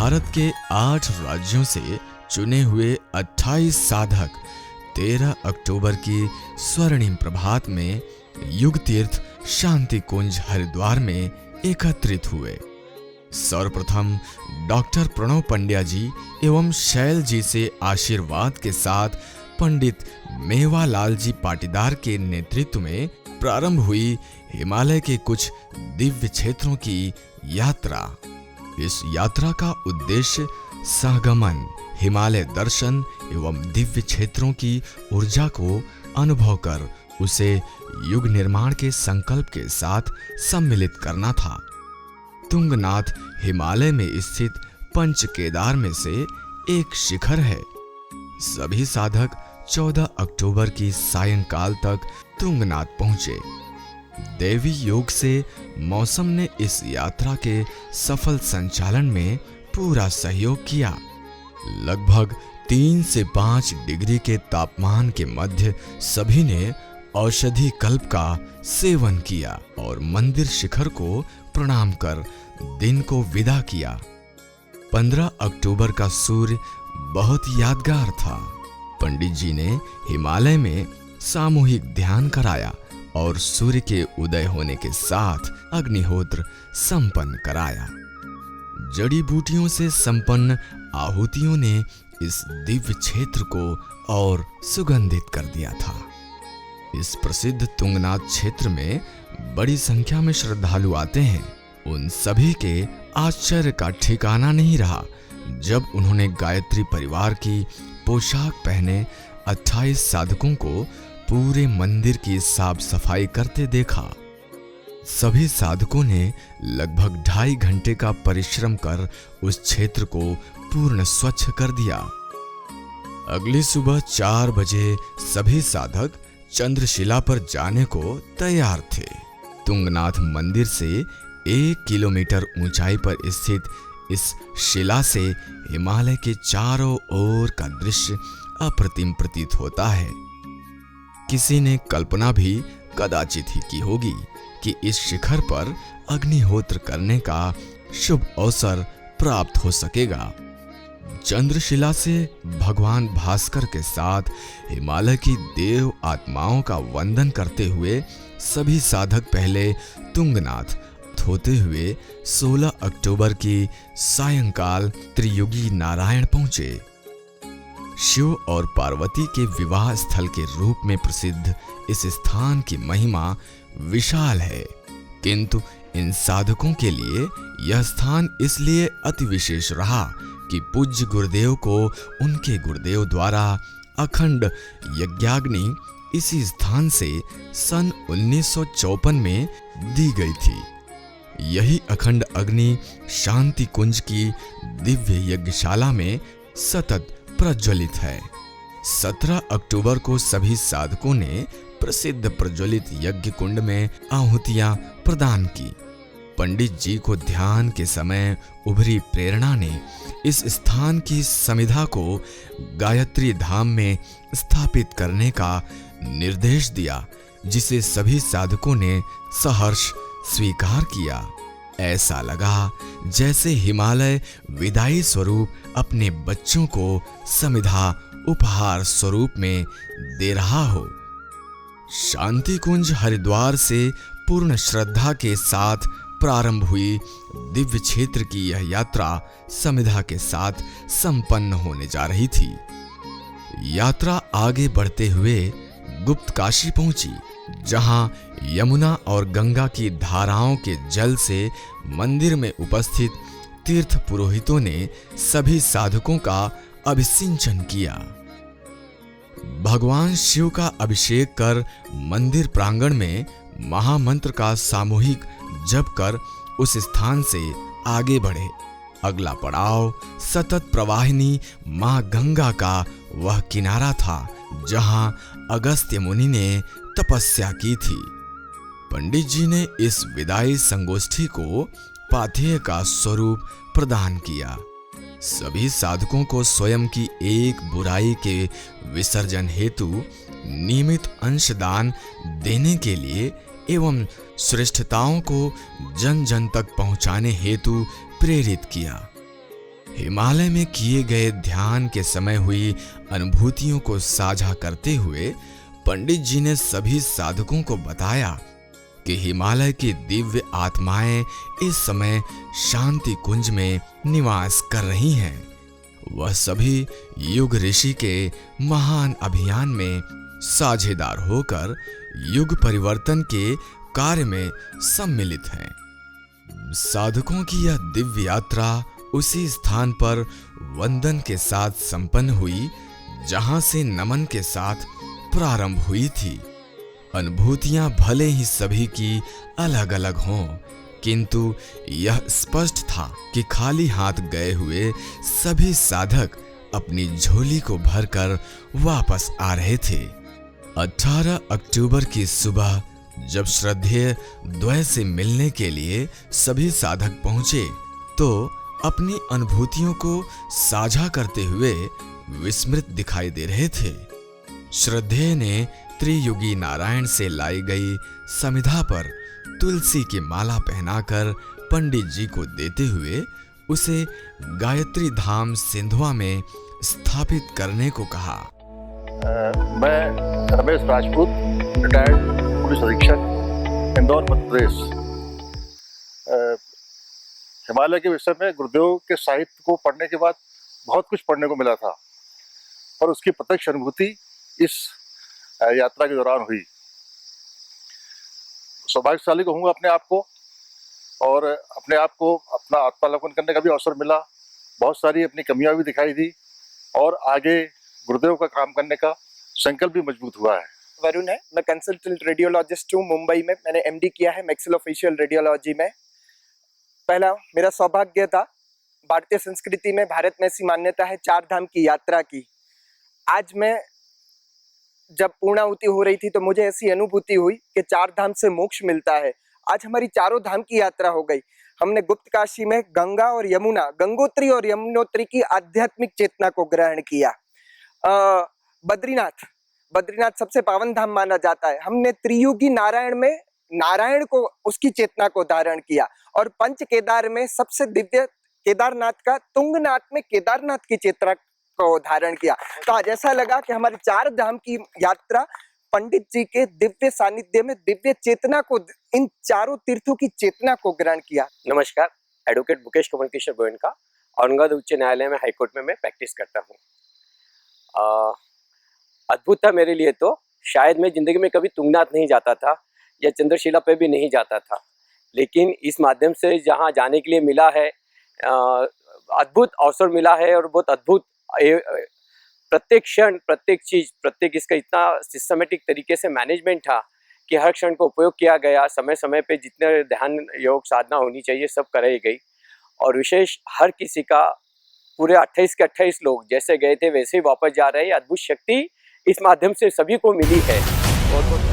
भारत के 8 राज्यों से चुने हुए 28 साधक 13 अक्टूबर की स्वर्णिम प्रभात में युग तीर्थ शांति कुंज हरिद्वार में एकत्रित हुए। सर्वप्रथम डॉक्टर प्रणव पंड्या जी एवं शैल जी से आशीर्वाद के साथ पंडित मेवालाल जी पाटीदार के नेतृत्व में प्रारंभ हुई हिमालय के कुछ दिव्य क्षेत्रों की यात्रा। इस यात्रा का उद्देश्य सहगमन, हिमालय दर्शन एवं दिव्य क्षेत्रों की ऊर्जा को अनुभव कर उसे युग निर्माण के संकल्प के साथ सम्मिलित करना था। तुंगनाथ हिमालय में स्थित पंच केदार में से एक शिखर है। सभी साधक 14 अक्टूबर की सायंकाल तक तुंगनाथ पहुंचे। देवी योग से मौसम ने इस यात्रा के सफल संचालन में पूरा सहयोग किया। लगभग 3 से 5 डिग्री के तापमान के मध्य सभी ने औषधि कल्प का सेवन किया और मंदिर शिखर को प्रणाम कर दिन को विदा किया। 15 अक्टूबर का सूर्य बहुत यादगार था। पंडित जी ने हिमालय में सामूहिक ध्यान कराया और सूर्य के उदय होने के साथ अग्निहोत्र संपन्न कराया। जड़ी बूटियों से संपन्न आहुतियों ने इस दिव्य क्षेत्र को और सुगंधित कर दिया था। इस प्रसिद्ध तुंगनाथ क्षेत्र में बड़ी संख्या में श्रद्धालु आते हैं। उन सभी के आश्चर्य का ठिकाना नहीं रहा जब उन्होंने गायत्री परिवार की पोशाक पहने 28 साधकों को पूरे मंदिर की साफ सफाई करते देखा। सभी साधकों ने लगभग 2.5 घंटे का परिश्रम कर उस क्षेत्र को पूर्ण स्वच्छ कर दिया। अगली सुबह 4 बजे सभी साधक चंद्रशिला पर जाने को तैयार थे। तुंगनाथ मंदिर से 1 किलोमीटर ऊंचाई पर स्थित इस शिला से हिमालय के चारों ओर का दृश्य अप्रतिम प्रतीत होता है। किसी ने कल्पना भी कदाचित ही की होगी कि इस शिखर पर अग्निहोत्र करने का शुभ अवसर प्राप्त हो सकेगा। चंद्रशिला से भगवान भास्कर के साथ हिमालय की देव आत्माओं का वंदन करते हुए सभी साधक पहले तुंगनाथ होते हुए 16 अक्टूबर की सायंकाल त्रियुगी नारायण पहुंचे। शिव और पार्वती के विवाह स्थल के रूप में प्रसिद्ध इस स्थान की महिमा विशाल है, किंतु इन साधकों के लिए यह स्थान इसलिए अति विशेष रहा कि पूज्य गुरुदेव को उनके गुरुदेव द्वारा अखंड यज्ञाग्नि इसी स्थान से सन 1954 में दी गई थी। यही अखंड अग्नि शांति कुंज की दिव्य यज्ञशाला में सतत प्रज्वलित है। 17 अक्टूबर को सभी साधकों ने प्रसिद्ध प्रज्वलित यज्ञ कुंड में आहुतियां प्रदान की। पंडित जी को ध्यान के समय उभरी प्रेरणा ने इस स्थान की समिधा को गायत्री धाम में स्थापित करने का निर्देश दिया, जिसे सभी साधकों ने सहर्ष स्वीकार किया। ऐसा लगा जैसे हिमालय विदाई स्वरूप अपने बच्चों को समिधा उपहार स्वरूप में दे रहा हो। शांति कुंज हरिद्वार से पूर्ण श्रद्धा के साथ प्रारंभ हुई दिव्य क्षेत्र की यह यात्रा समिधा के साथ संपन्न होने जा रही थी। यात्रा आगे बढ़ते हुए गुप्त काशी पहुंची, जहां यमुना और गंगा की धाराओं के जल से मंदिर में उपस्थित तीर्थ पुरोहितों ने सभी साधकों का अभिषेचन किया। भगवान शिव का अभिषेक कर मंदिर प्रांगण में महामंत्र का सामूहिक जप कर उस स्थान से आगे बढ़े। अगला पड़ाव सतत प्रवाहिनी मां गंगा का वह किनारा था जहां अगस्त्य मुनि ने तपस्या की थी। पंडित जी ने इस विदाई संगोष्ठी को पाथेय का स्वरूप प्रदान किया। सभी साधकों को स्वयं की एक बुराई के विसर्जन हेतु नियमित अंशदान देने के लिए एवं श्रेष्ठताओं को जन जन तक पहुंचाने हेतु प्रेरित किया। हिमालय में किए गए ध्यान के समय हुई अनुभूतियों को साझा करते हुए पंडित जी ने सभी साधकों को बताया कि हिमालय की दिव्य आत्माएं इस समय शांति कुंज में निवास कर रही हैं। वह सभी युग ऋषि के महान अभियान में साझेदार होकर युग परिवर्तन के कार्य में सम्मिलित हैं। साधकों की यह दिव्य यात्रा उसी स्थान पर वंदन के साथ संपन्न हुई जहां से नमन के साथ प्रारंभ हुई थी। अनुभूतियां भले ही सभी की अलग अलग हों, किंतु यह स्पष्ट था कि खाली हाथ गए हुए सभी साधक अपनी झोली को भरकर वापस आ रहे थे। 18 अक्टूबर की सुबह जब श्रद्धेय द्वय से मिलने के लिए सभी साधक पहुंचे तो अपनी अनुभूतियों को साझा करते हुए विस्मृत दिखाई दे रहे थे। श्रद्धेय ने त्रियुगी नारायण से लाई गई समिधा पर तुलसी की माला पहनाकर पंडित जी को देते हुए उसे गायत्री धाम सिंधवा में स्थापित करने को कहा। मैं रमेश राजपूत, रिटायर्ड पुलिस अधीक्षक, इंदौर, मध्य प्रदेश। हिमालय के विषय में गुरुदेव के साहित्य को पढ़ने के बाद बहुत कुछ पढ़ने को मिला था और उसकी प्रत्यक्ष अनुभूति इस यात्रा के दौरान हुई। सौभाग्यशाली कहूँगा अपने आप को, और अपने आप को अपना आत्मावलोकन करने का भी अवसर मिला। बहुत सारी अपनी कमियां भी दिखाई दी और आगे गुरुदेव का काम करने का संकल्प भी मजबूत हुआ है। वरुण है, मैं कंसल्टेंट रेडियोलॉजिस्ट हूँ मुंबई में। मैंने एमडी किया है मैक्सिलोफेशियल रेडियोलॉजी में। पहला मेरा सौभाग्य था, भारतीय संस्कृति में भारत में ऐसी मान्यता है 4 धाम की यात्रा की। आज मैं जब पूर्णाहुति हो रही थी तो मुझे ऐसी अनुभूति हुई कि 4 धाम से मोक्ष मिलता है। आज हमारी चारों धाम की यात्रा हो गई। हमने गुप्त काशी में गंगा और यमुना, गंगोत्री और यमुनोत्री की आध्यात्मिक चेतना को ग्रहण किया। बद्रीनाथ सबसे पावन धाम माना जाता है। हमने त्रियुगी नारायण में नारायण को, उसकी चेतना को धारण किया और पंच केदार में सबसे दिव्य केदारनाथ का, तुंगनाथ में केदारनाथ की चेतना को धारण किया। तो आज ऐसा लगा कि हमारी 4 धाम की यात्रा पंडित जी के दिव्य सानिध्य में दिव्य चेतना को, इन चारों तीर्थों की चेतना को ग्रहण किया। नमस्कार, एडवोकेट मुकेश कमल किशोर गोयनका, औरंगाबाद उच्च न्यायालय में हाईकोर्ट में मैं प्रैक्टिस करता हूँ। अद्भुत था मेरे लिए। तो शायद मैं जिंदगी में कभी तुंगनाथ नहीं जाता था या चंद्रशिला पे भी नहीं जाता था, लेकिन इस माध्यम से जहाँ जाने के लिए मिला है, अद्भुत अवसर मिला है और बहुत अद्भुत प्रत्येक क्षण, प्रत्येक चीज, प्रत्येक इसका इतना सिस्टमेटिक तरीके से मैनेजमेंट था कि हर क्षण को उपयोग किया गया। समय समय पे जितने ध्यान योग साधना होनी चाहिए सब कराई गई। और विशेष हर किसी का, पूरे 28 के 28 लोग जैसे गए थे वैसे ही वापस जा रहे हैं। अद्भुत शक्ति इस माध्यम से सभी को मिली है। बहुत बहुत